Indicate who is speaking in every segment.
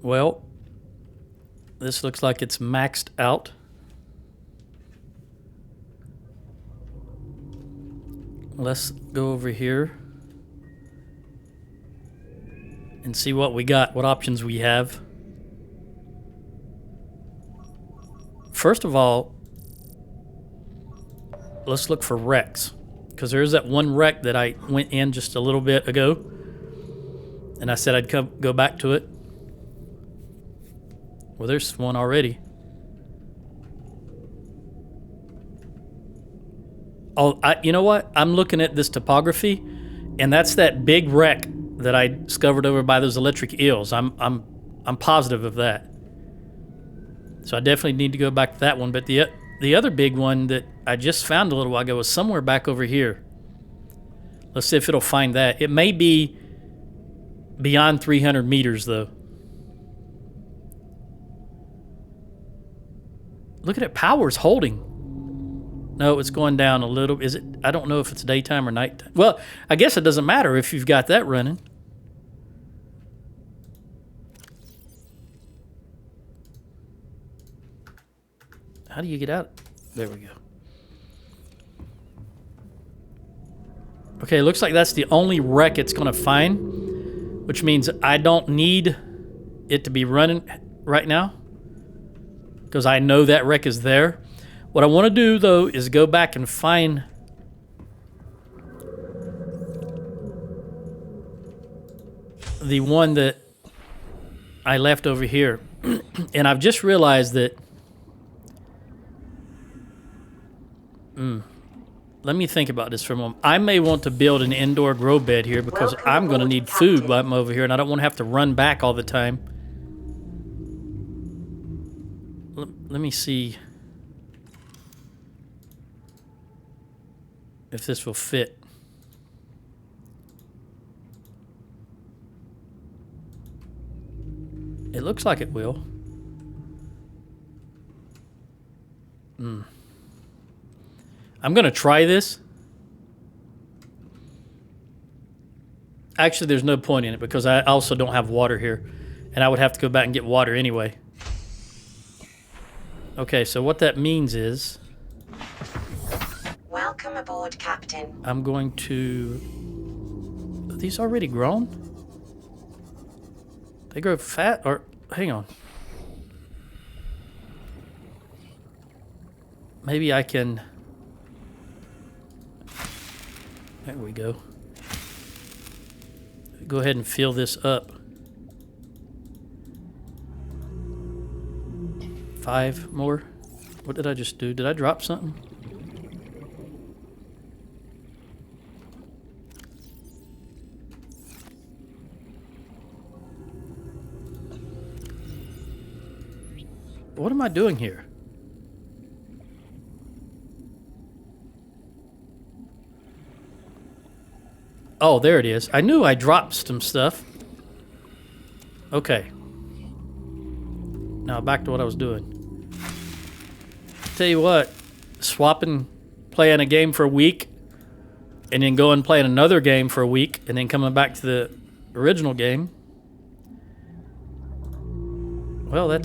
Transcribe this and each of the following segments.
Speaker 1: Well, this looks like it's maxed out. Let's go over here and see what we got, what options we have. First of all, let's look for wrecks, because there's that one wreck that I went in just a little bit ago, and I said I'd go back to it. Well, there's one already. Oh, you know what? I'm looking at this topography, and that's that big wreck that I discovered over by those electric eels. I'm positive of that. So I definitely need to go back to that one. But the other big one that I just found a little while ago was somewhere back over here. Let's see if it'll find that. It may be beyond 300 meters, though. Look at it. Power's holding. No, it's going down a little. Is it? I don't know if it's daytime or nighttime. Well, I guess it doesn't matter if you've got that running. How do you get out? There we go. Okay, looks like that's the only wreck it's going to find, which means I don't need it to be running right now because I know that wreck is there. What I want to do, though, is go back and find the one that I left over here. And I've just realized that... Let me think about this for a moment. I may want to build an indoor grow bed here because I'm going to need food while I'm over here, and I don't want to have to run back all the time. Let me see if this will fit. It looks like it will. I'm going to try this. Actually, there's no point in it because I also don't have water here. And I would have to go back and get water anyway. Okay, so what that means is...
Speaker 2: Welcome aboard, Captain.
Speaker 1: I'm going to... Are these already grown? They grow fat or... Hang on. Maybe I can... There we go. Go ahead and fill this up. 5 more. What did I just do? Did I drop something? What am I doing here? Oh, there it is. I knew I dropped some stuff. Okay. Now back to what I was doing. Tell you what, swapping, playing a game for a week, and then going and playing another game for a week, and then coming back to the original game. Well, that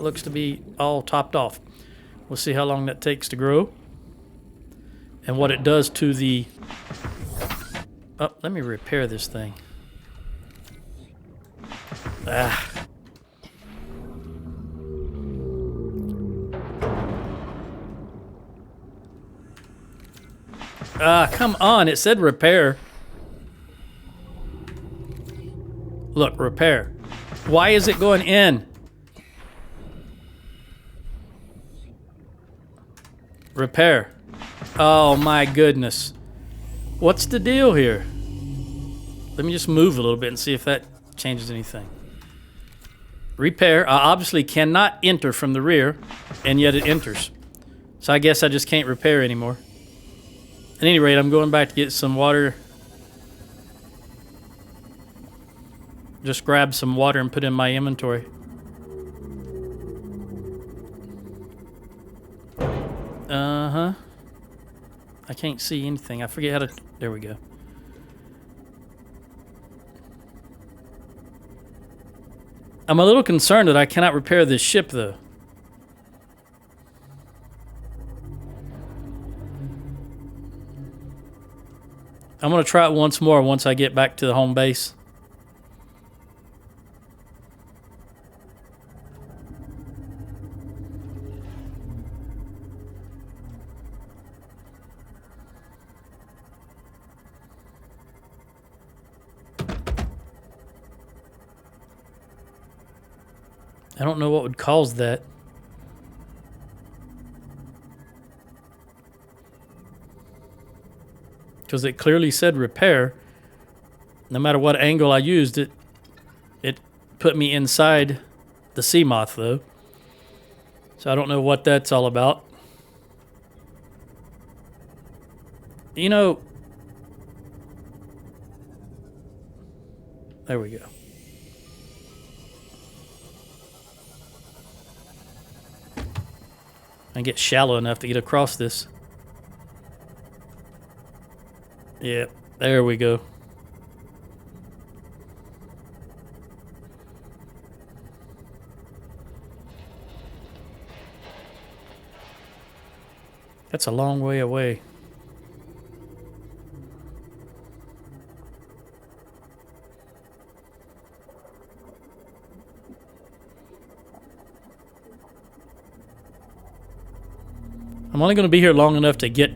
Speaker 1: looks to be all topped off. We'll see how long that takes to grow, and what it does to the... Oh, let me repair this thing. Come on, it said repair. Look, repair. Why is it going in? Repair. Oh my goodness. What's the deal here? Let me just move a little bit and see if that changes anything. Repair. I obviously cannot enter from the rear, and yet it enters. So I guess I just can't repair anymore. At any rate, I'm going back to get some water. Just grab some water and put in my inventory. Uh-huh. I can't see anything. I forget how to... There we go. I'm a little concerned that I cannot repair this ship, though. I'm going to try it once more once I get back to the home base. I don't know what would cause that. Because it clearly said repair. No matter what angle I used, it put me inside the Seamoth, though. So I don't know what that's all about. You know... There we go. I get shallow enough to get across this. Yeah, there we go. That's a long way away. I'm only going to be here long enough to get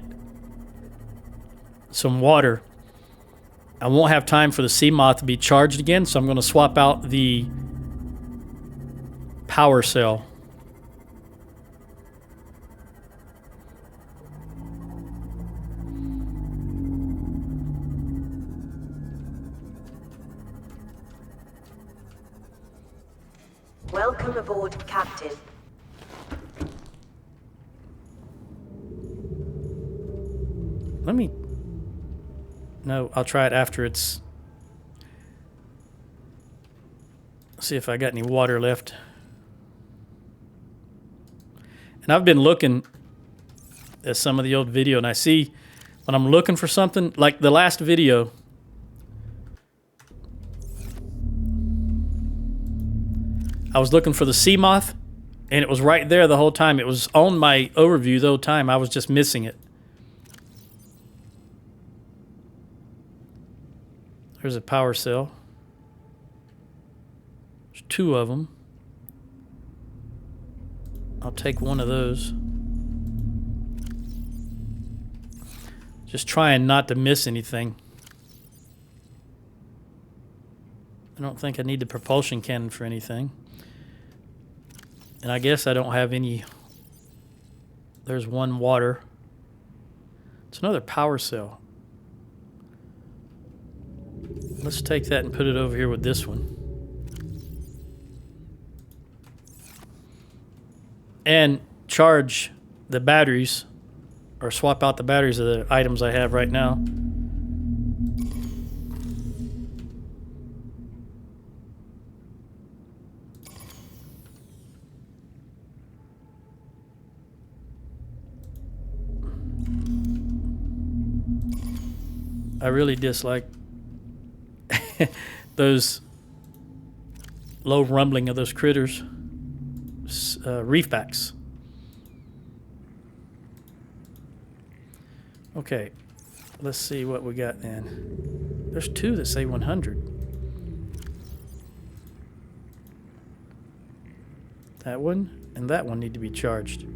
Speaker 1: some water. I won't have time for the Seamoth to be charged again, so I'm going to swap out the power cell.
Speaker 2: Welcome aboard, Captain.
Speaker 1: Let me... No, I'll try it after it's... See if I got any water left. And I've been looking at some of the old video, and I see when I'm looking for something, like the last video, I was looking for the Seamoth, and it was right there the whole time. It was on my overview the whole time. I was just missing it. There's a power cell. There's two of them. I'll take one of those. Just trying not to miss anything. I don't think I need the propulsion cannon for anything. And I guess I don't have any... There's one water. It's another power cell. Let's take that and put it over here with this one. And charge the batteries, or swap out the batteries of the items I have right now. I really dislike those low rumbling of those critters. Reefbacks. Okay, let's see what we got then. There's two that say 100. That one and that one need to be charged.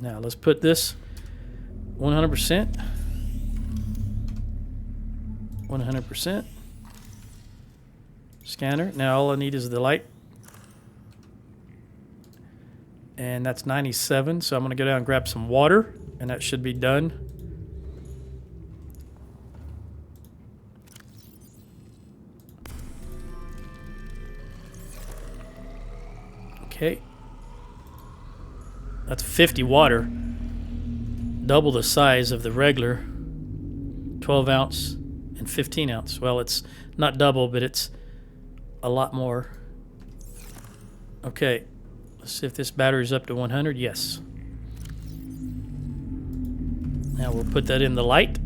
Speaker 1: Now let's put this 100%. 100%. Scanner. Now all I need is the light. And that's 97. So I'm going to go down and grab some water. And that should be done. Okay. That's 50 water. Double the size of the regular 12 ounce and 15 ounce. Well, it's not double, but it's a lot more. Okay, let's see if this battery's up to 100. Yes. Now we'll put that in the light.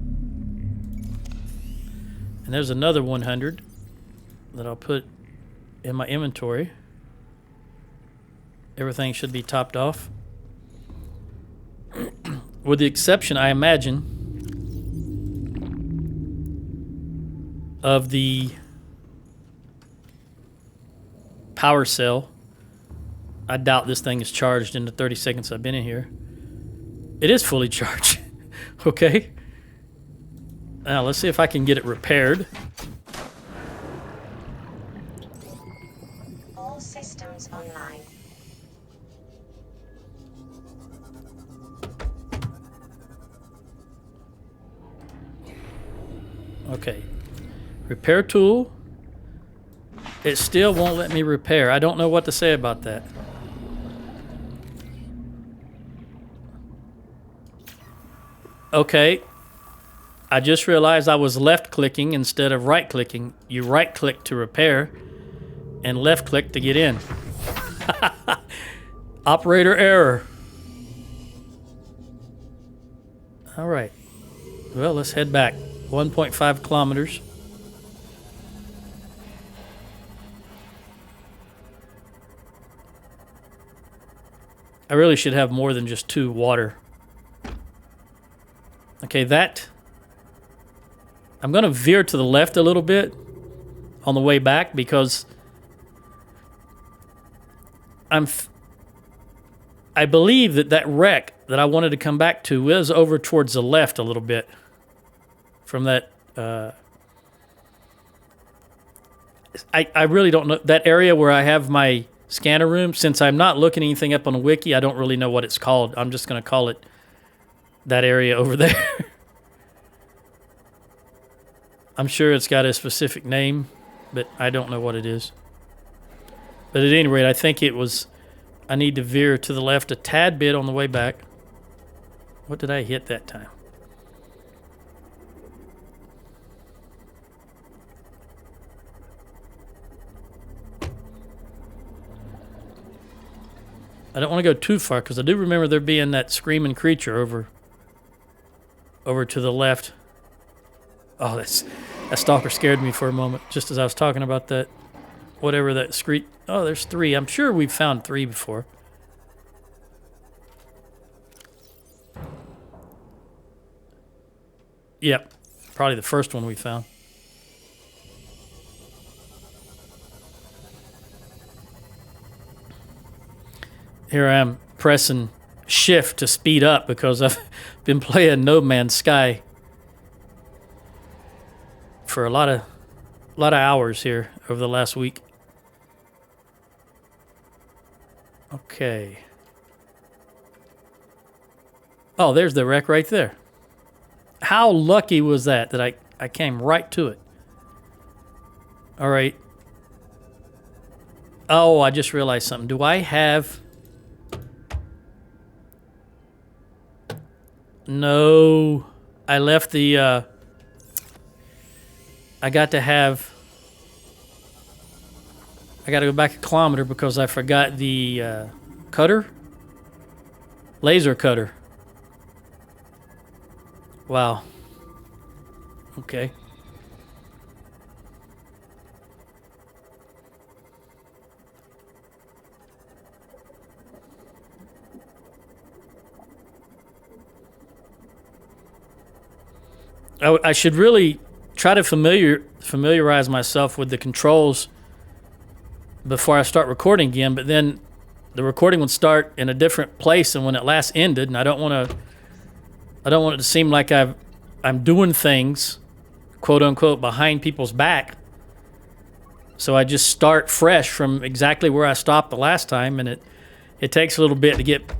Speaker 1: And there's another 100. that I'll put in my inventory. Everything should be topped off. With the exception, I imagine, of the power cell. I doubt this thing is charged in the 30 seconds I've been in here. It is fully charged. Okay. Now let's see if I can get it repaired.
Speaker 2: All systems online.
Speaker 1: Okay. Repair tool. It still won't let me repair. I don't know what to say about that. Okay. I just realized I was left clicking instead of right clicking. You right click to repair and left click to get in. Operator error. All right. Well, let's head back. 1.5 kilometers. I really should have more than just 2 water. Okay, that... I'm going to veer to the left a little bit on the way back because I believe that wreck that I wanted to come back to is over towards the left a little bit from that... I really don't know. That area where I have my scanner room, since I'm not looking anything up on the wiki, I don't really know what it's called. I'm just going to call it that area over there. I'm sure it's got a specific name, but I don't know what it is. But at any rate, I think it was... I need to veer to the left a tad bit on the way back. What did I hit that time? I don't want to go too far because I do remember there being that screaming creature over to the left. Oh, that stalker scared me for a moment just as I was talking about that. Whatever that screech. Oh, there's 3. I'm sure we've found 3 before. Yep, probably the first one we found. Here I am pressing shift to speed up because I've been playing No Man's Sky for a lot of hours here over the last week. Okay. Oh, there's the wreck right there. How lucky was that I came right to it? All right. Oh, I just realized something. Do I have... No. I left the... I got to go back a kilometer because I forgot the cutter. Laser cutter. Wow. Okay. I should really try to familiarize myself with the controls before I start recording again, but then the recording would start in a different place than when it last ended, and I don't want it to seem like I'm doing things, quote unquote, behind people's back. So I just start fresh from exactly where I stopped the last time, and it takes a little bit to get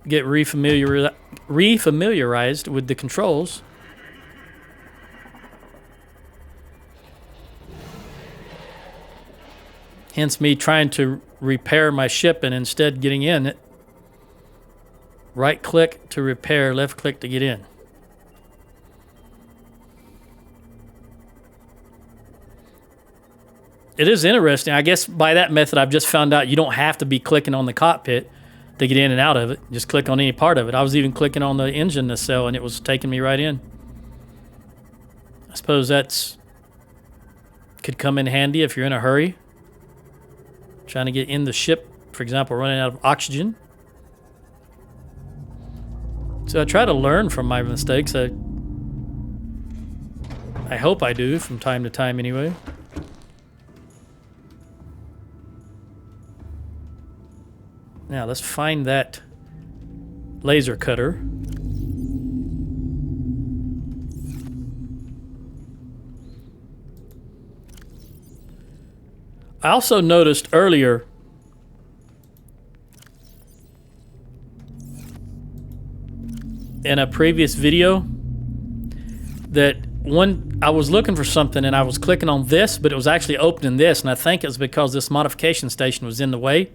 Speaker 1: refamiliarized with the controls. Hence me trying to repair my ship and instead getting in it. Right click to repair, left click to get in. It is interesting. I guess by that method I've just found out you don't have to be clicking on the cockpit to get in and out of it. Just click on any part of it. I was even clicking on the engine nacelle and it was taking me right in. I suppose that's Could come in handy if you're in a hurry. Trying to get in the ship, for example, running out of oxygen. So I try to learn from my mistakes. I hope I do from time to time anyway. Now let's find that laser cutter. I also noticed earlier in a previous video that I was looking for something and I was clicking on this, but it was actually opening this, and I think it's because this modification station was in the way.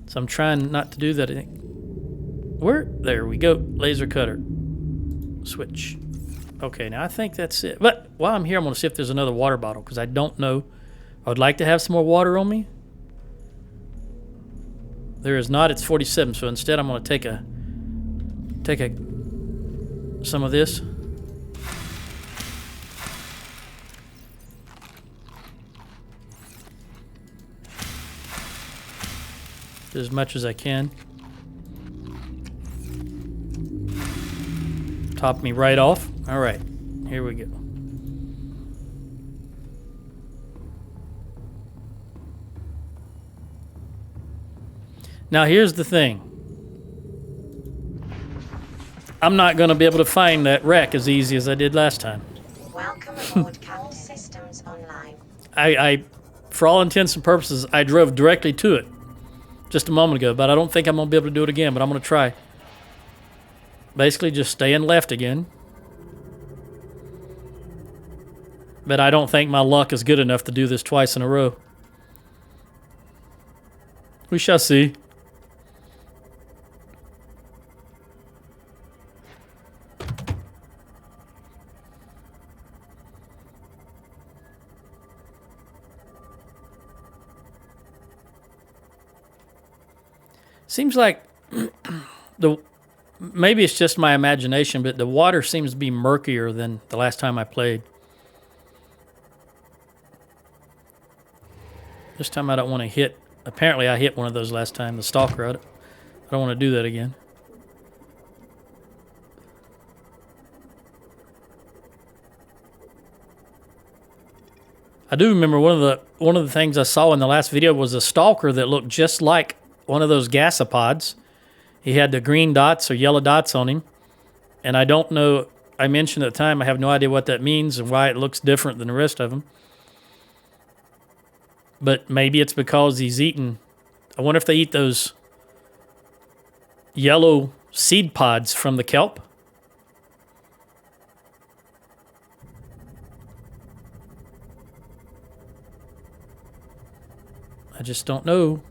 Speaker 1: So I'm trying not to do that. I think. There we go. Laser cutter. Switch. Okay, now I think that's it. But while I'm here, I'm going to see if there's another water bottle, because I don't know. I would like to have some more water on me. There is not. It's 47, so instead I'm going to take some of this. As much as I can. Top me right off. All right, here we go. Now here's the thing. I'm not going to be able to find that wreck as easy as I did last time.
Speaker 2: Welcome aboard Count Systems Online.
Speaker 1: I, for all intents and purposes, I drove directly to it just a moment ago, but I don't think I'm going to be able to do it again, but I'm going to try. Basically just staying left again. But I don't think my luck is good enough to do this twice in a row. We shall see. Seems like maybe it's just my imagination, but the water seems to be murkier than the last time I played. This time I don't want to hit. Apparently I hit one of those last time, the stalker. I don't want to do that again. I do remember one of the things I saw in the last video was a stalker that looked just like one of those gasopods. He had the green dots or yellow dots on him. And I don't know, I mentioned at the time, I have no idea what that means and why it looks different than the rest of them. But maybe it's because he's eating. I wonder if they eat those yellow seed pods from the kelp. I just don't know.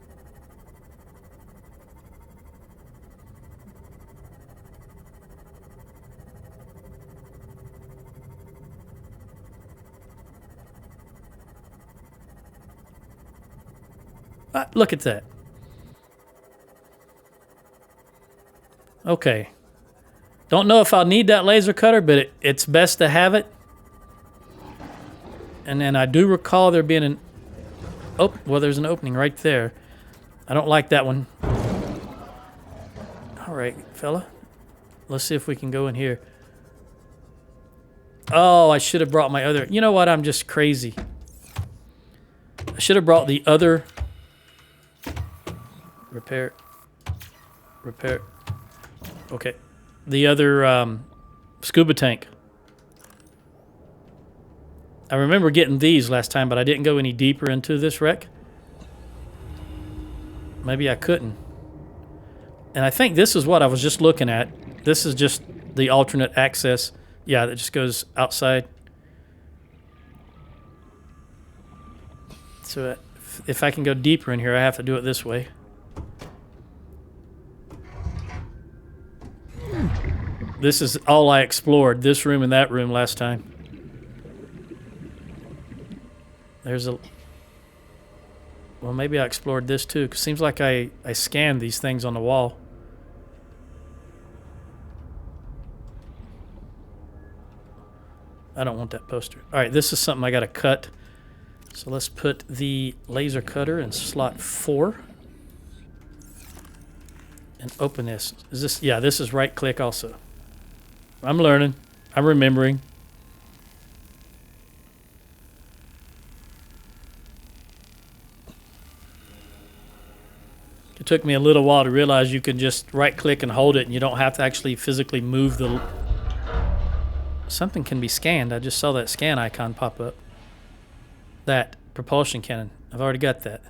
Speaker 1: Look at that. Okay. Don't know if I'll need that laser cutter, but it's best to have it. And then I do recall there being an... Oh, well, there's an opening right there. I don't like that one. All right, fella. Let's see if we can go in here. Oh, I should have brought my other... You know what? I'm just crazy. I should have brought the other... Repair. Okay. The other scuba tank. I remember getting these last time, but I didn't go any deeper into this wreck. Maybe I couldn't. And I think this is what I was just looking at. This is just the alternate access. Yeah, that just goes outside. So if I can go deeper in here, I have to do it this way. This is all I explored, this room and that room last time. There's a... Well, maybe I explored this too, because it seems like I scanned these things on the wall. I don't want that poster. All right, this is something I got to cut. So let's put the laser cutter in slot 4. And open this. Is this? Yeah, this is right click also. I'm learning. I'm remembering. It took me a little while to realize you can just right click and hold it and you don't have to actually physically move the... Something can be scanned. I just saw that scan icon pop up. That propulsion cannon. I've already got that.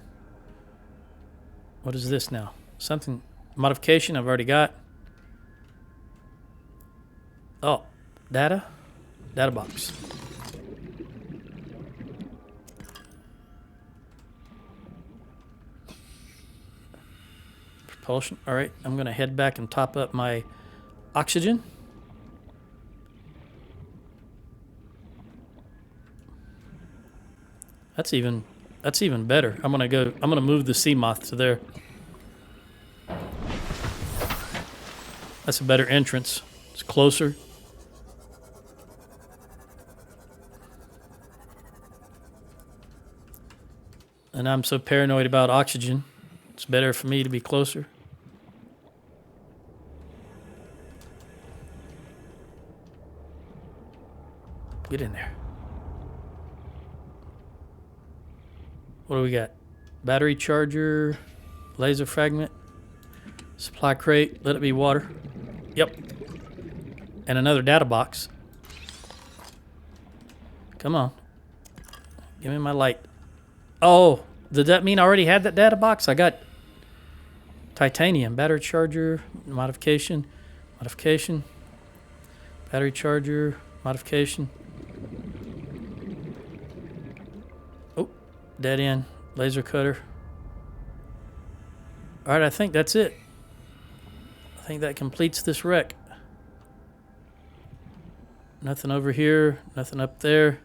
Speaker 1: What is this now? Something... Modification I've already got. Oh, data? Data box. Propulsion. All right, I'm going to head back and top up my oxygen. That's even better. I'm going to move the Seamoth to there. That's a better entrance. It's closer. And I'm so paranoid about oxygen. It's better for me to be closer. Get in there. What do we got? Battery charger, laser fragment, supply crate, let it be water. Yep. And another data box. Come on. Give me my light. Oh, did that mean I already had that data box? I got titanium, battery charger, modification, battery charger, modification. Oh, dead end, laser cutter. All right, I think that's it. I think that completes this wreck. Nothing over here, nothing up there.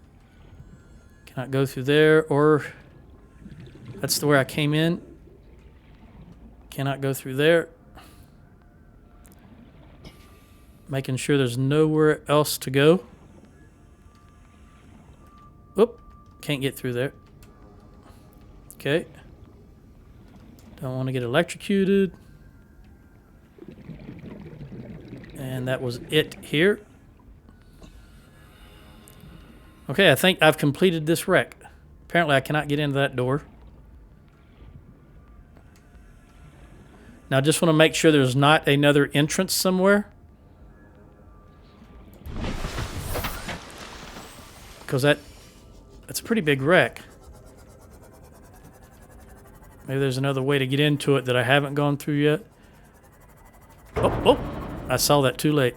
Speaker 1: Cannot go through there, or that's the where I came in. Cannot go through there. Making sure there's nowhere else to go. Whoop, can't get through there. Okay. Don't want to get electrocuted. And that was it here. Okay, I think I've completed this wreck. Apparently I cannot get into that door. Now I just want to make sure there's not another entrance somewhere. Because that's a pretty big wreck. Maybe there's another way to get into it that I haven't gone through yet. Oh, I saw that too late.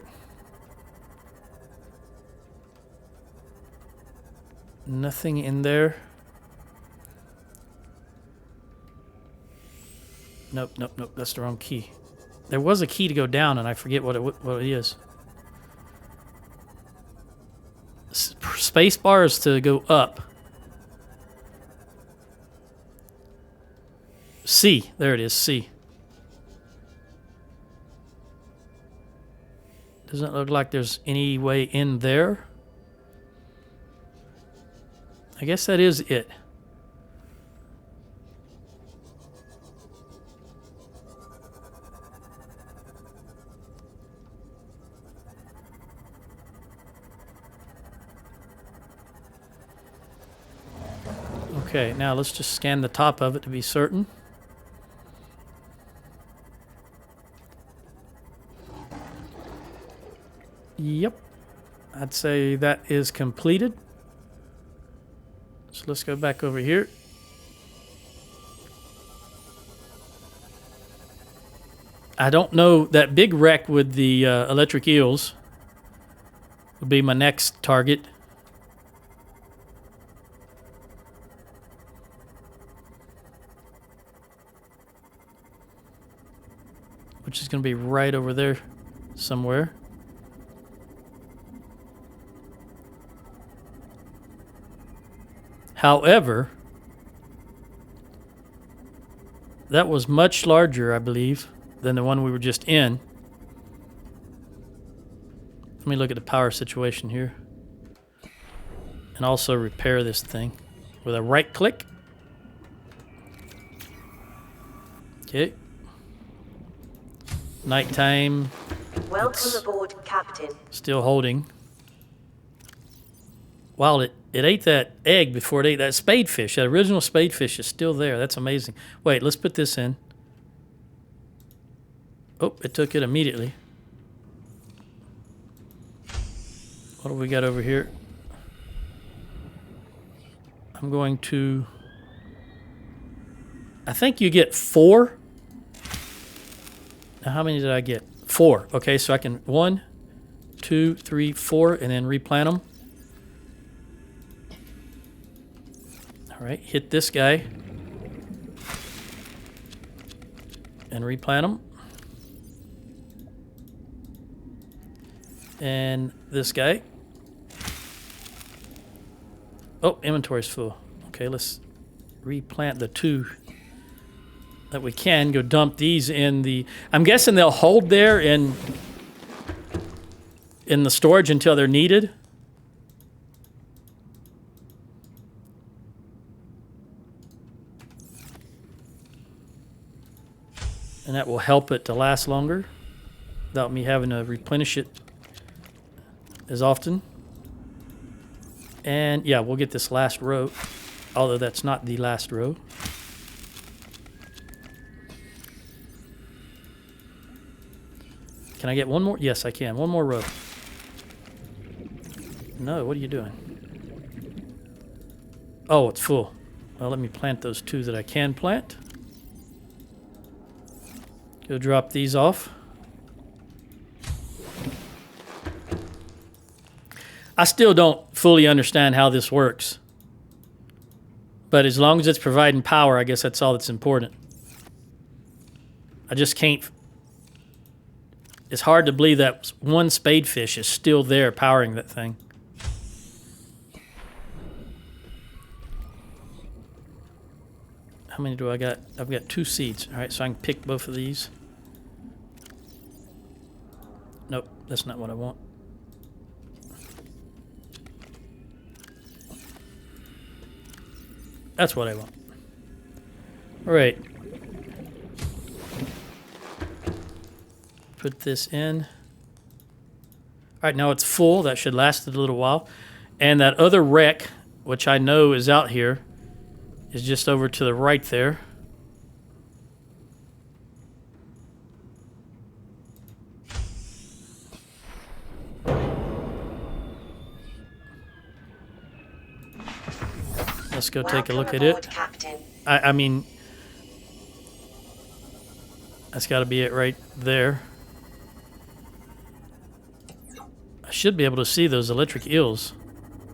Speaker 1: Nothing in there. Nope, that's the wrong key. There was a key to go down and I forget what it is. Space bar is to go up. C, there it is, C. Doesn't look like there's any way in there. I guess that is it. Okay, now let's just scan the top of it to be certain. Yep, I'd say that is completed. So let's go back over here. I don't know, that big wreck with the electric eels would be my next target. Which is going to be right over there somewhere. However, that was much larger, I believe, than the one we were just in. Let me look at the power situation here. And also repair this thing with a right click. Okay. Nighttime.
Speaker 2: Welcome aboard, Captain.
Speaker 1: Still holding. Wow, it ate that egg before it ate that spadefish. That original spadefish is still there. That's amazing. Wait, let's put this in. Oh, it took it immediately. What do we got over here? I'm going to... I think you get 4. Now, how many did I get? 4. Okay, so I can 1, 2, 3, 4, and then replant them. All right, hit this guy. And replant them. And this guy. Oh, inventory's full. Okay, let's replant the 2 that we can. Go dump these in the... I'm guessing they'll hold there in the storage until they're needed. And that will help it to last longer without me having to replenish it as often. And yeah, we'll get this last row, although that's not the last row. Can I get one more? Yes, I can. One more row. No, what are you doing? Oh, it's full. Well, let me plant those 2 that I can plant. Go drop these off. I still don't fully understand how this works. But as long as it's providing power, I guess that's all that's important. I just can't... It's hard to believe that one spadefish is still there powering that thing. How many do I got? I've got 2 seeds. All right, so I can pick both of these. Nope, that's not what I want. That's what I want. All right. Put this in. All right, now it's full. That should last a little while. And that other wreck, which I know is out here, is just over to the right there. Let's go take a look at it. I mean, that's got to be it right there. I should be able to see those electric eels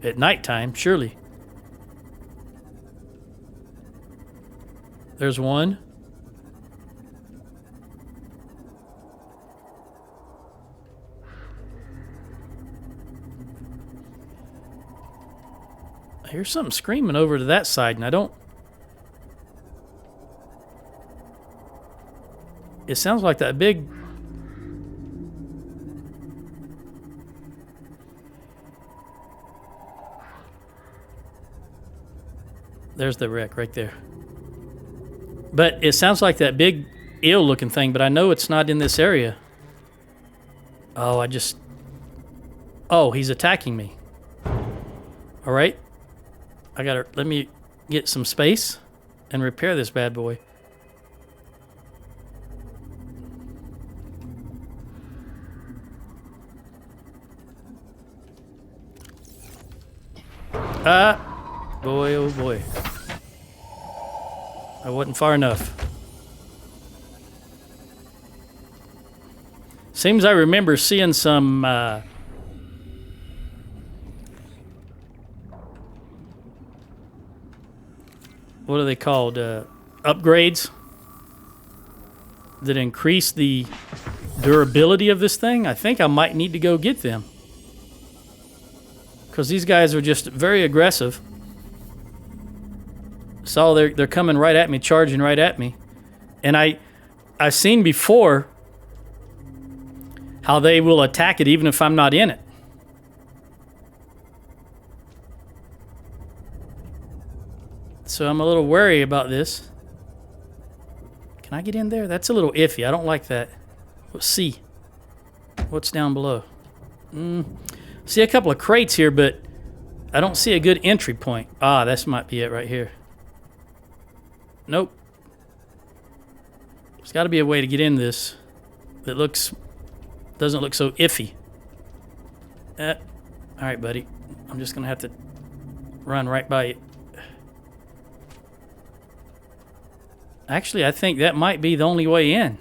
Speaker 1: at nighttime, surely. There's one. I hear something screaming over to that side, and I don't... It sounds like that big... There's the wreck right there. But it sounds like that big eel-looking thing, but I know it's not in this area. Oh, I just... Oh, he's attacking me. All right. I gotta... Let me get some space and repair this bad boy. Ah! Boy, oh boy. I wasn't far enough. Seems I remember seeing some what are they called? Upgrades that increase the durability of this thing. I think I might need to go get them. Because these guys are just very aggressive. So they're coming right at me, charging right at me. And I've seen before how they will attack it even if I'm not in it. So I'm a little wary about this. Can I get in there? That's a little iffy. I don't like that. Let's see. What's down below? See a couple of crates here, but I don't see a good entry point. Ah, this might be it right here. Nope. There's got to be a way to get in this that doesn't look so iffy. All right, buddy. I'm just gonna have to run right by you. Actually, I think that might be the only way in.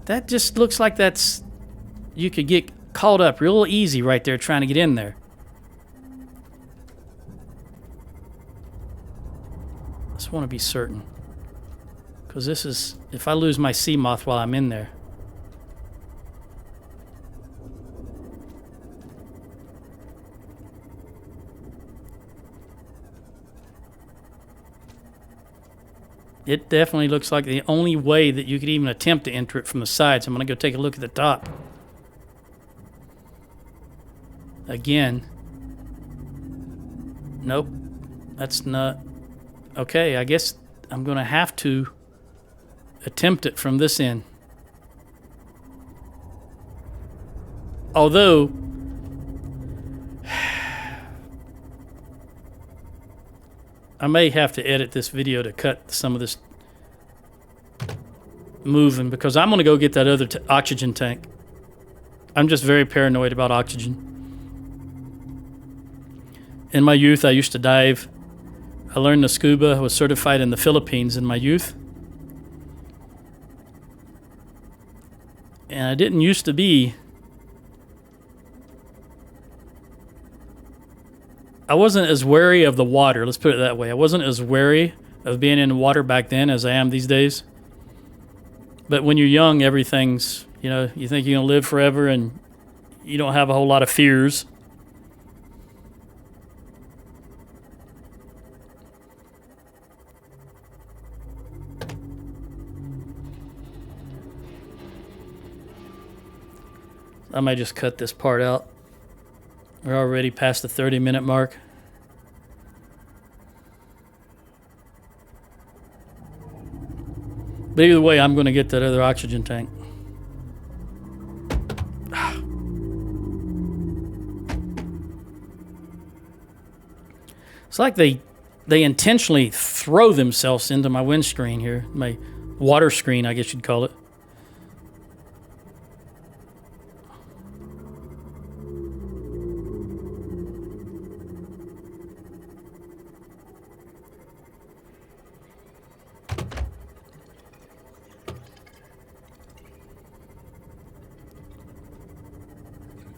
Speaker 1: That just looks like you could get caught up real easy right there trying to get in there. Just want to be certain. Because this is, if I lose my Seamoth while I'm in there. It definitely looks like the only way that you could even attempt to enter it from the sides. I'm going to go take a look at the top. Again. Nope. That's not... Okay, I guess I'm going to have to attempt it from this end. Although... I may have to edit this video to cut some of this moving because I'm going to go get that other oxygen tank. I'm just very paranoid about oxygen. In my youth, I used to dive. I learned the scuba. I was certified in the Philippines in my youth. And I didn't used to be... I wasn't as wary of the water, let's put it that way. I wasn't as wary of being in the water back then as I am these days. But when you're young, everything's, you know, you think you're going to live forever and you don't have a whole lot of fears. I might just cut this part out. We're already past the 30-minute mark. But either way, I'm going to get that other oxygen tank. It's like they intentionally throw themselves into my windscreen here. My water screen, I guess you'd call it.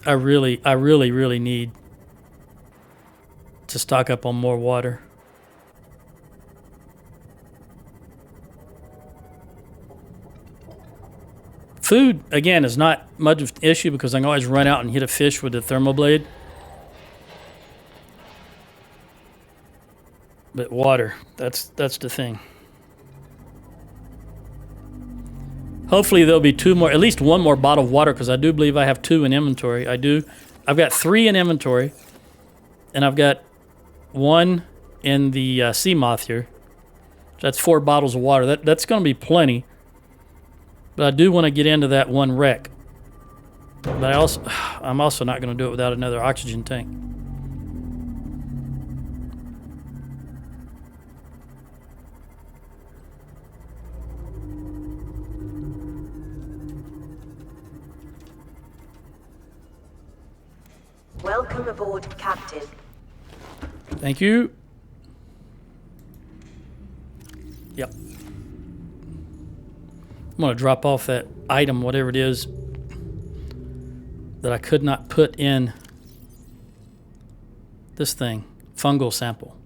Speaker 1: I really need to stock up on more water. Food, again, is not much of an issue because I can always run out and hit a fish with a thermal blade. But water, that's the thing. Hopefully there'll be at least one more bottle of water because I do believe I have 2 in inventory. I've got 3 in inventory, and I've got 1 in the Seamoth here. That's 4 bottles of water. That's going to be plenty. But I do want to get into that one wreck. But I'm also not going to do it without another oxygen tank.
Speaker 2: Welcome aboard, Captain.
Speaker 1: Thank you. Yep. I'm going to drop off that item, whatever it is, that I could not put in this thing. Fungal sample.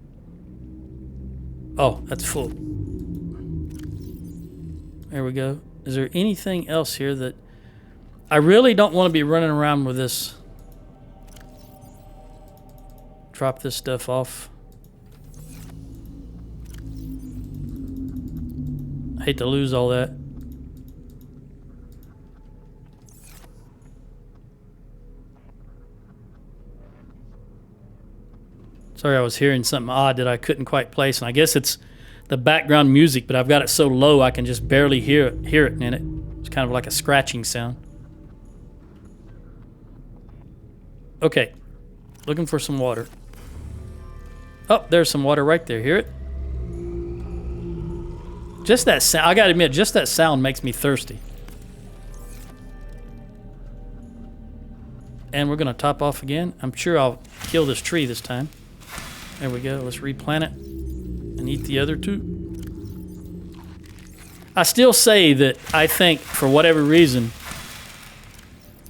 Speaker 1: Oh, that's full. There we go. Is there anything else here that... I really don't want to be running around with this... Drop this stuff off. I hate to lose all that. Sorry, I was hearing something odd that I couldn't quite place, and I guess it's the background music, but I've got it so low I can just barely hear it in it. It's kind of like a scratching sound. Okay, looking for some water. Oh, there's some water right there. Hear it? Just that sound, I gotta admit, just that sound makes me thirsty. And we're gonna top off again. I'm sure I'll kill this tree this time. There we go. Let's replant it and eat the other two. I still say that I think, for whatever reason,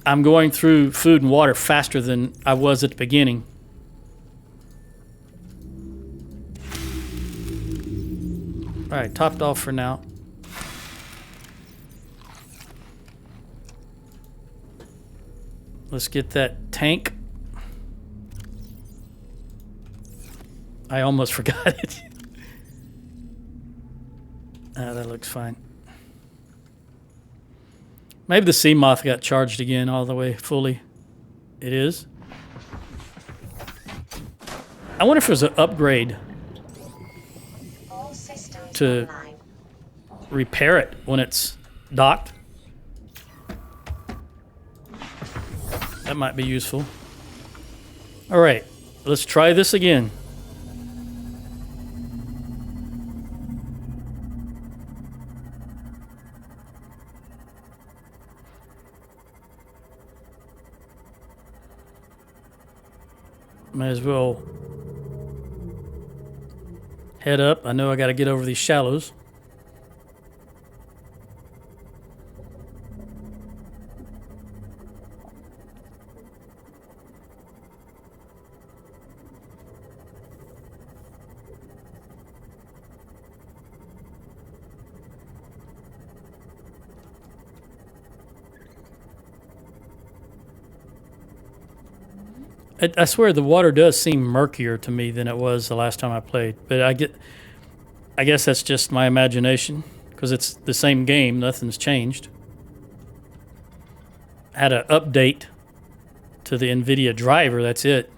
Speaker 1: I'm going through food and water faster than I was at the beginning. All right, topped off for now. Let's get that tank. I almost forgot it. That looks fine. Maybe the Seamoth got charged again all the way fully. It is. I wonder if there's an upgrade to repair it when it's docked. That might be useful. All right, let's try this again. Might as well head up. I know I got to get over these shallows. I swear the water does seem murkier to me than it was the last time I played, but I guess that's just my imagination because it's the same game, nothing's changed. Had an update to the NVIDIA driver, that's it.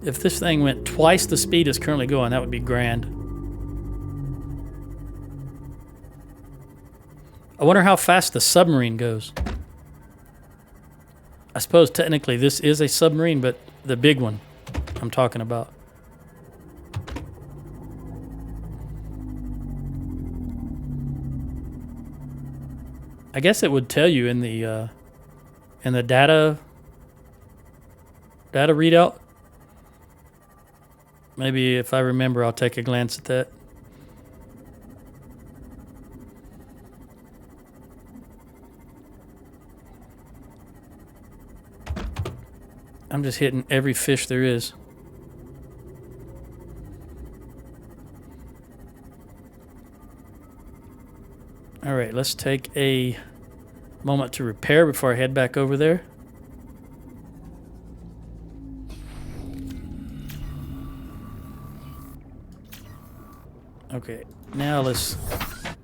Speaker 1: If this thing went twice the speed it's currently going, that would be grand. I wonder how fast the submarine goes. I suppose technically this is a submarine, but the big one I'm talking about. I guess it would tell you in the data readout. Maybe if I remember, I'll take a glance at that. I'm just hitting every fish there is. All right, let's take a moment to repair before I head back over there. Okay, now let's...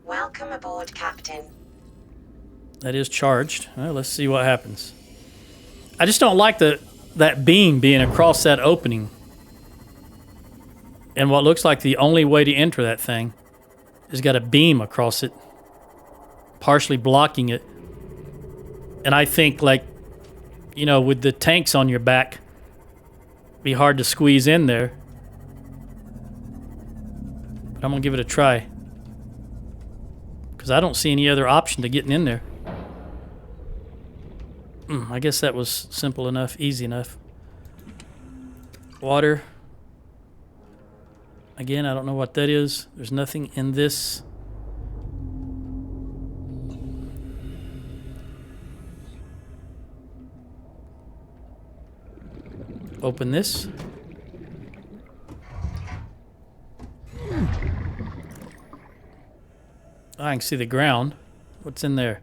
Speaker 2: Welcome aboard, Captain.
Speaker 1: That is charged. Well, let's see what happens. I just don't like that beam being across that opening. And what looks like the only way to enter that thing is got a beam across it, partially blocking it. And I think, like, you know, with the tanks on your back, it'd be hard to squeeze in there. But I'm going to give it a try. Because I don't see any other option to getting in there. I guess that was simple enough, easy enough. Water. Again, I don't know what that is. There's nothing in this. Open this. I can see the ground. What's in there?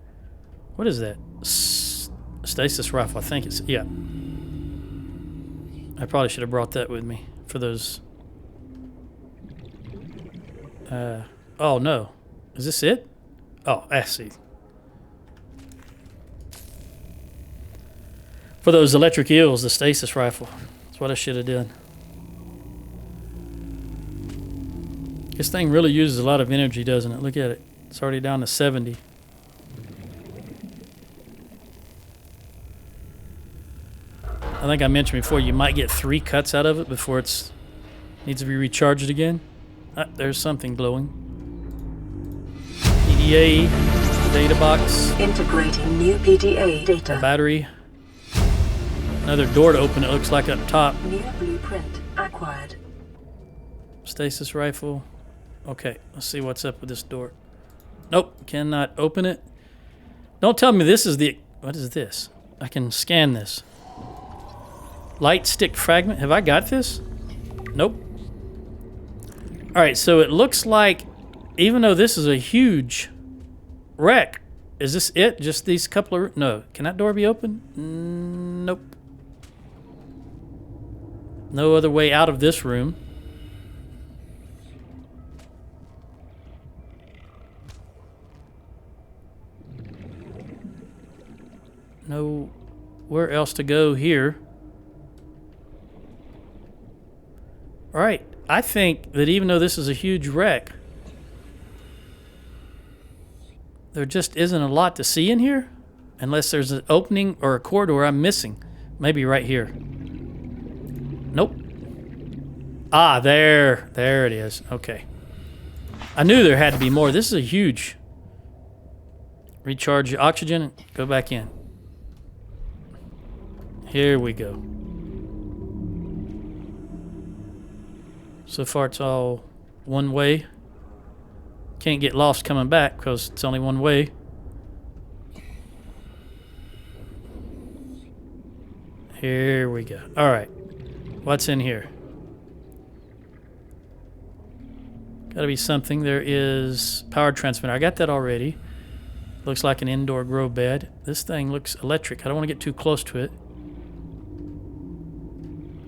Speaker 1: What is that? Stasis rifle, I think it's... Yeah. I probably should have brought that with me. for those. Oh no. Is this it? Oh, I see. For those electric eels, the stasis rifle. That's what I should have done. This thing really uses a lot of energy, doesn't it? Look at it. It's already down to 70. I think I mentioned before, you might get 3 cuts out of it before it needs to be recharged again. Ah, there's something glowing. PDA, data box.
Speaker 3: Integrating new PDA data.
Speaker 1: Battery. Another door to open, it looks like up top.
Speaker 3: New blueprint acquired.
Speaker 1: Stasis rifle. Okay, let's see what's up with this door. Nope, cannot open it. Don't tell me this is the... What is this? I can scan this. Light stick fragment. Have I got this? Nope. Alright, so it looks like, even though this is a huge wreck, is this it? Just these couple of... No. Can that door be open? Nope. No other way out of this room. Nowhere else to go here. Alright, I think that even though this is a huge wreck, there just isn't a lot to see in here. Unless there's an opening or a corridor I'm missing. Maybe right here. Nope. Ah, there. There it is. Okay. I knew there had to be more. This is a huge... Recharge your oxygen and go back in. Here we go. So far it's all one way. Can't get lost coming back because it's only one way. Here we go. All right. What's in here? Gotta be something. There is power transmitter. I got that already. Looks like an indoor grow bed. This thing looks electric. I don't want to get too close to it.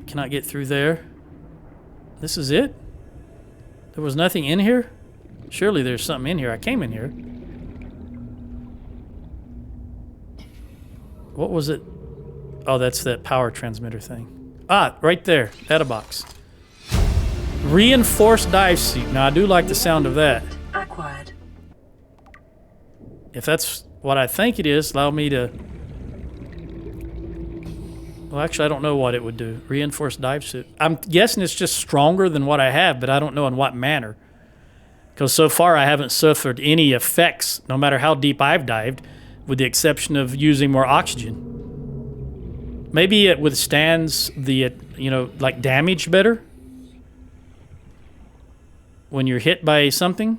Speaker 1: Cannot get through there. This is it? There was nothing in here? Surely there's something in here. I came in here. What was it? Oh, that's that power transmitter thing. Ah, right there. Data box. Reinforced dive suit. Now, I do like the sound of that.
Speaker 3: Acquired.
Speaker 1: If that's what I think it is, allow me to... Well, actually, I don't know what it would do. Reinforced dive suit. I'm guessing it's just stronger than what I have, but I don't know in what manner. Because so far, I haven't suffered any effects, no matter how deep I've dived, with the exception of using more oxygen. Maybe it withstands the, like damage better when you're hit by something.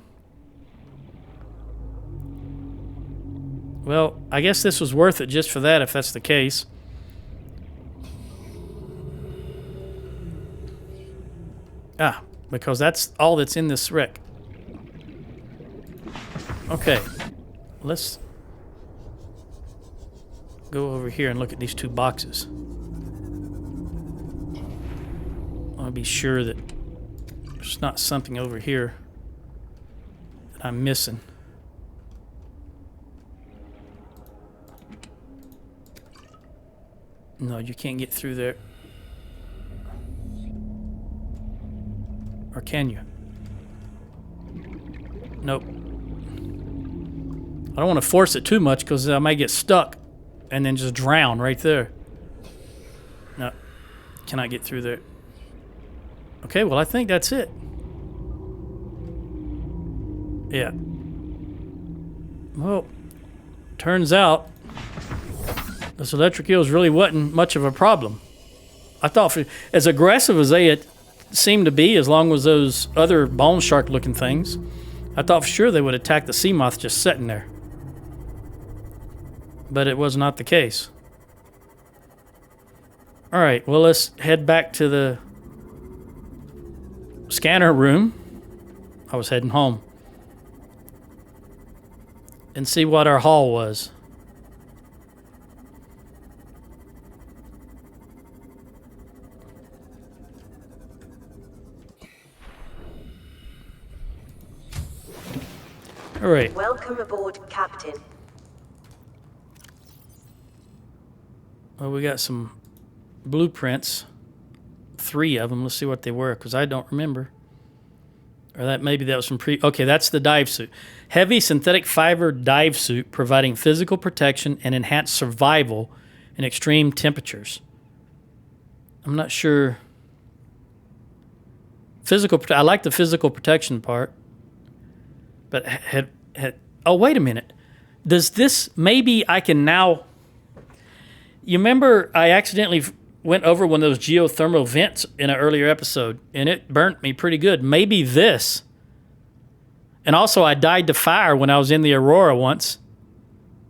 Speaker 1: Well, I guess this was worth it just for that, if that's the case. Ah, because that's all that's in this wreck. Okay, let's go over here and look at these 2 boxes. I want to be sure that there's not something over here that I'm missing. No, you can't get through there. Or can you? Nope. I don't want to force it too much because I might get stuck and then just drown right there. No, cannot get through there. Okay, well, I think that's it. Yeah. Well, turns out this electric eels really wasn't much of a problem. I thought as aggressive as they had seemed to be, as long as those other bone shark looking things, I thought for sure they would attack the Seamoth just sitting there. But it was not the case. Alright, well, let's head back to the scanner room. I was heading home. And see what our haul was. All right.
Speaker 3: Welcome aboard, Captain.
Speaker 1: Well, we got some blueprints. 3 of them. Let's see what they were, because I don't remember. Or maybe that was from Okay, that's the dive suit. Heavy synthetic fiber dive suit providing physical protection and enhanced survival in extreme temperatures. I'm not sure. I like the physical protection part. But oh, wait a minute. Does this, maybe I can now, you remember I accidentally went over one of those geothermal vents in an earlier episode, and it burnt me pretty good. Maybe this. And also I died to fire when I was in the Aurora once.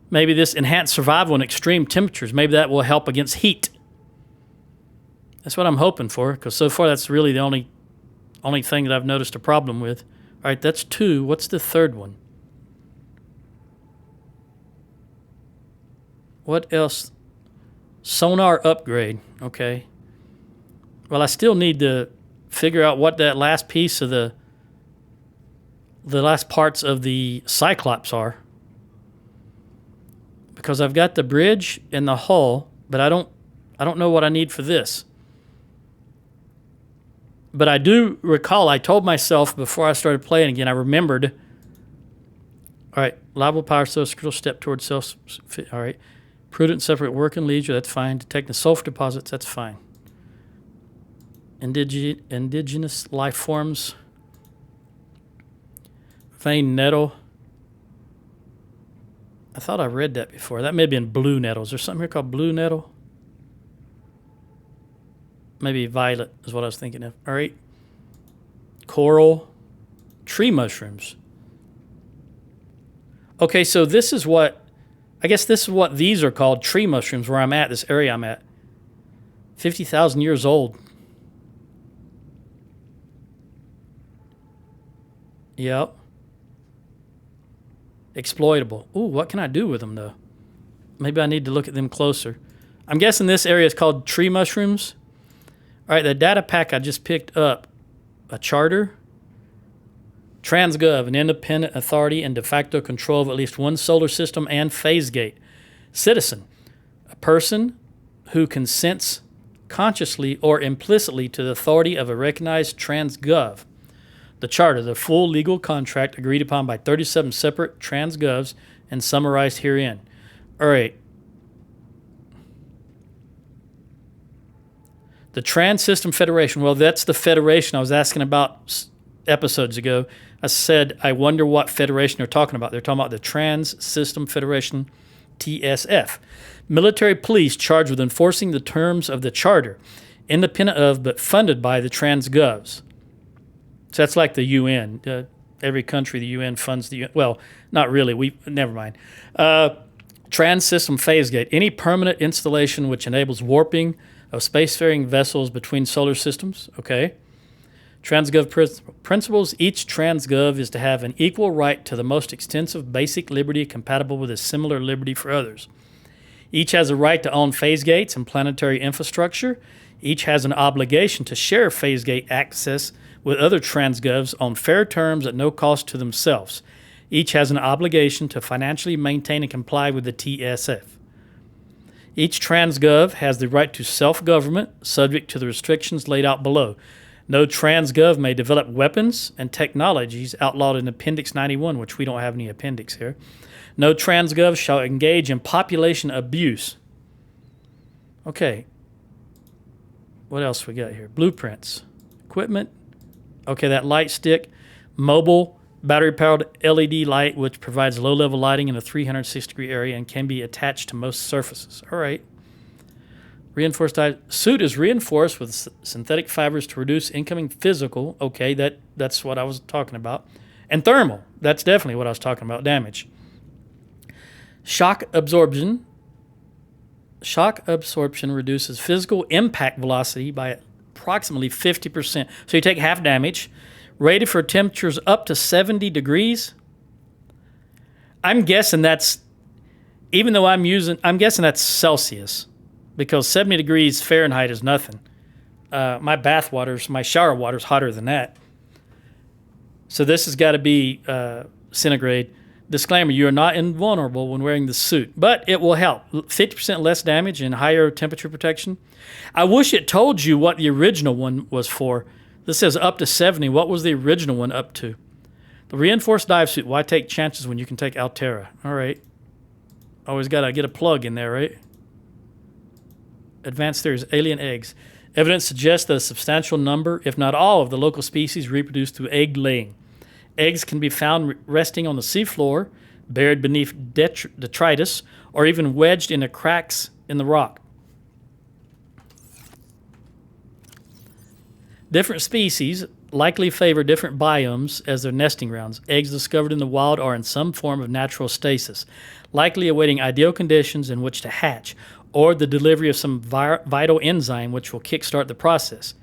Speaker 1: Maybe this enhanced survival in extreme temperatures, maybe that will help against heat. That's what I'm hoping for, because so far that's really the only thing that I've noticed a problem with. All right, that's 2. What's the third one? What else? Sonar upgrade. Okay. Well, I still need to figure out what that last piece of the last parts of the Cyclops are. Because I've got the bridge and the hull, but I don't know what I need for this. But I do recall, I told myself before I started playing again, I remembered, all right, reliable power source, critical step towards self, all right, prudent separate work and leisure, that's fine. Detecting sulfur deposits, that's fine. Indigenous life forms, vein nettle. I thought I read that before. That may have been blue nettle. Is there something here called blue nettle? Maybe violet is what I was thinking of. All right. Coral, tree mushrooms. Okay, so this is what, I guess this is what these are called, tree mushrooms, where I'm at, this area I'm at. 50,000 years old. Yep. Exploitable. Ooh, what can I do with them, though? Maybe I need to look at them closer. I'm guessing this area is called tree mushrooms. All right, the data pack I just picked up, a charter, TransGov, an independent authority and de facto control of at least one solar system and phase gate. Citizen, a person who consents consciously or implicitly to the authority of a recognized TransGov. The charter, the full legal contract agreed upon by 37 separate TransGovs and summarized herein. All right. The Trans System Federation, well, that's the federation I was asking about episodes ago. I said, I wonder what federation they're talking about. They're talking about the Trans System Federation, TSF. Military police charged with enforcing the terms of the charter, independent of but funded by the TransGovs. So that's like the UN. Every country, the UN funds the UN. Well, not really. Never mind. Trans System Phase Gate, any permanent installation which enables warping of spacefaring vessels between solar systems. Okay. TransGov principles. Each TransGov is to have an equal right to the most extensive basic liberty compatible with a similar liberty for others. Each has a right to own phase gates and planetary infrastructure. Each has an obligation to share phase gate access with other TransGovs on fair terms at no cost to themselves. Each has an obligation to financially maintain and comply with the TSF. Each TransGov has the right to self-government, subject to the restrictions laid out below. No TransGov may develop weapons and technologies outlawed in Appendix 91, which we don't have any appendix here. No TransGov shall engage in population abuse. Okay. What else we got here? Blueprints. Equipment. Okay, that light stick. Mobile battery-powered LED light, which provides low-level lighting in a 360-degree area and can be attached to most surfaces. All right. Reinforced suit is reinforced with synthetic fibers to reduce incoming physical. Okay, that's what I was talking about. And thermal. That's definitely what I was talking about. Damage. Shock absorption. Shock absorption reduces physical impact velocity by approximately 50%. So you take half damage. Rated for temperatures up to 70 degrees. I'm guessing that's, even though I'm guessing that's Celsius, because 70 degrees Fahrenheit is nothing. My shower water's hotter than that. So this has got to be centigrade. Disclaimer, you are not invulnerable when wearing the suit, but it will help. 50% less damage and higher temperature protection. I wish it told you what the original one was for. This says up to 70. What was the original one up to? The reinforced dive suit. Why take chances when you can take Altera? All right. Always got to get a plug in there, right? Advanced theories, alien eggs. Evidence suggests that a substantial number, if not all, of the local species reproduce through egg laying. Eggs can be found resting on the seafloor, buried beneath detritus, or even wedged into cracks in the rock. Different species likely favor different biomes as their nesting grounds. Eggs discovered in the wild are in some form of natural stasis, likely awaiting ideal conditions in which to hatch, or the delivery of some vital enzyme which will kickstart the process.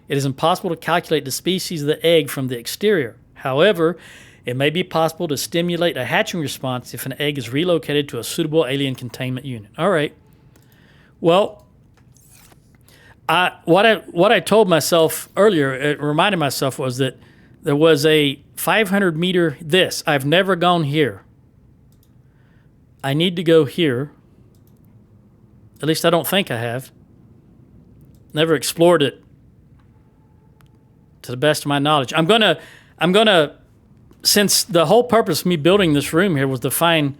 Speaker 1: It is impossible to calculate the species of the egg from the exterior. However, it may be possible to stimulate a hatching response if an egg is relocated to a suitable alien containment unit. All right. Well, what I told myself earlier, it reminded myself, was that there was a 500-meter this. I've never gone here. I need to go here. At least I don't think I have. Never explored it to the best of my knowledge. I'm gonna, since the whole purpose of me building this room here was to find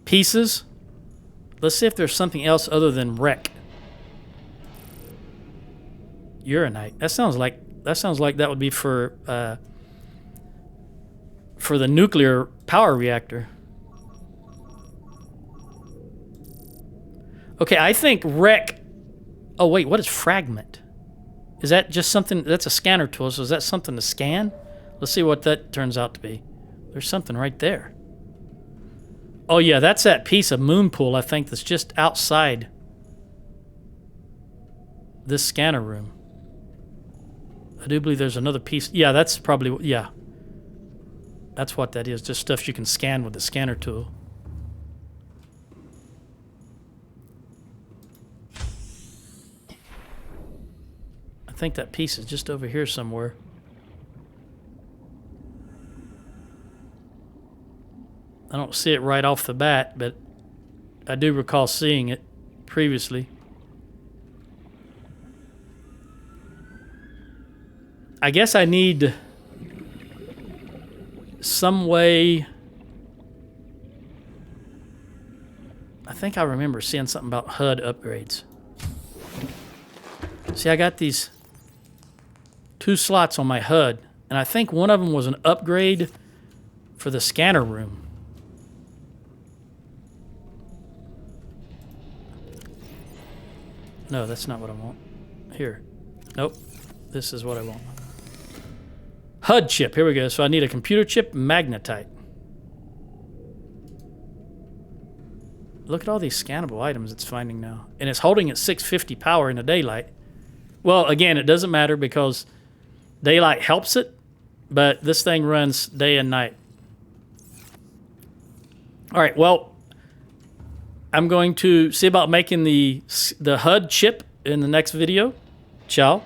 Speaker 1: pieces, let's see if there's something else other than wreck. Uranite. That sounds like that would be for the nuclear power reactor. Okay, I think wreck. Oh wait, what is fragment? Is that just something? That's a scanner tool. So is that something to scan? Let's see what that turns out to be. There's something right there. Oh yeah, that's that piece of moon pool, I think, that's just outside this scanner room. I do believe there's another piece. Yeah, that's probably, yeah. That's what that is, just stuff you can scan with the scanner tool. I think that piece is just over here somewhere. I don't see it right off the bat, but I do recall seeing it previously. I guess I need some way. I think I remember seeing something about HUD upgrades. See, I got these 2 slots on my HUD, and I think one of them was an upgrade for the scanner room. No, that's not what I want. Here. Nope. This is what I want. HUD chip. Here we go. So I need a computer chip, magnetite. Look at all these scannable items it's finding now. And it's holding at 650 power in the daylight. Well, again, it doesn't matter because daylight helps it, but this thing runs day and night. All right, well, I'm going to see about making the HUD chip in the next video. Ciao.